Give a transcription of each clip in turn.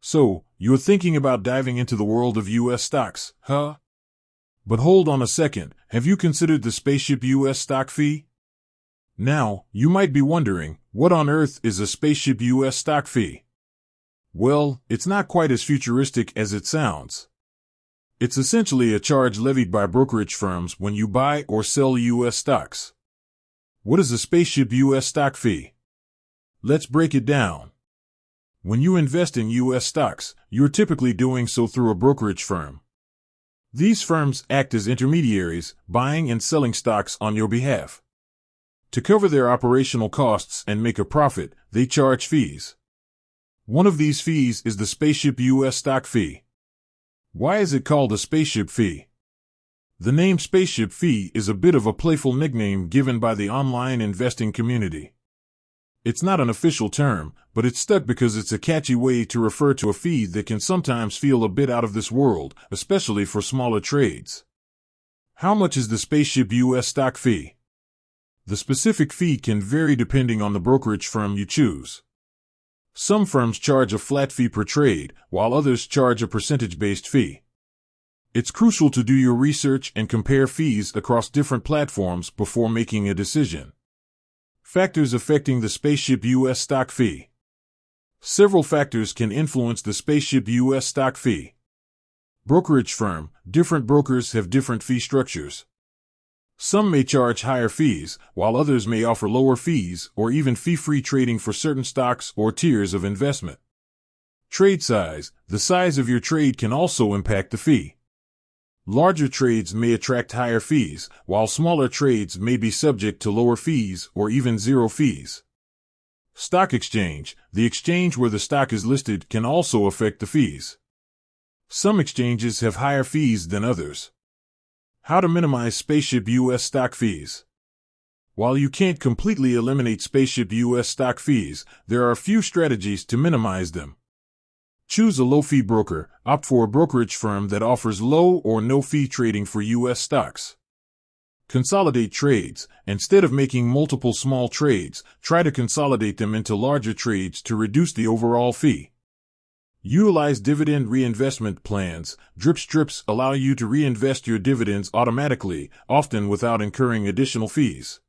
So, you're thinking about diving into the world of U.S. stocks, huh? But hold on a second, have you considered the spaceship U.S. stock fee? Now, you might be wondering, what on earth is a spaceship U.S. stock fee? Well, it's not quite as futuristic as it sounds. It's essentially a charge levied by brokerage firms when you buy or sell U.S. stocks. What is a spaceship U.S. stock fee? Let's break it down. When you invest in U.S. stocks, you're typically doing so through a brokerage firm. These firms act as intermediaries, buying and selling stocks on your behalf. To cover their operational costs and make a profit, they charge fees. One of these fees is the spaceship U.S. stock fee. Why is it called a spaceship fee? The name spaceship fee is a bit of a playful nickname given by the online investing community. It's not an official term, but it's stuck because it's a catchy way to refer to a fee that can sometimes feel a bit out of this world, especially for smaller trades. How much is the spaceship U.S. stock fee? The specific fee can vary depending on the brokerage firm you choose. Some firms charge a flat fee per trade, while others charge a percentage-based fee. It's crucial to do your research and compare fees across different platforms before making a decision. Factors affecting the spaceship U.S. stock fee. Several factors can influence the spaceship U.S. stock fee. Brokerage firm. Different brokers have different fee structures. Some may charge higher fees, while others may offer lower fees or even fee-free trading for certain stocks or tiers of investment. Trade size. The size of your trade can also impact the fee. Larger trades may attract higher fees, while smaller trades may be subject to lower fees or even zero fees. Stock exchange. The exchange where the stock is listed can also affect the fees. Some exchanges have higher fees than others. How to minimize spaceship U.S. stock fees. While you can't completely eliminate spaceship U.S. stock fees, there are a few strategies to minimize them. Choose a low-fee broker. Opt for a brokerage firm that offers low or no-fee trading for U.S. stocks. Consolidate trades. Instead of making multiple small trades, try to consolidate them into larger trades to reduce the overall fee. Utilize dividend reinvestment plans. Drip strips allow you to reinvest your dividends automatically, often without incurring additional fees.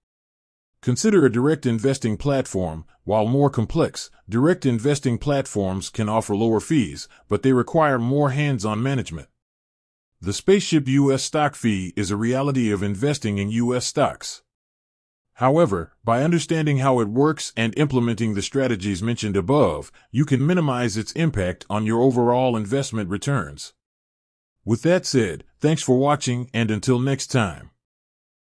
Consider a direct investing platform. While more complex, direct investing platforms can offer lower fees, but they require more hands-on management. The spaceship U.S. stock fee is a reality of investing in U.S. stocks. However, by understanding how it works and implementing the strategies mentioned above, you can minimize its impact on your overall investment returns. With that said, thanks for watching, and until next time.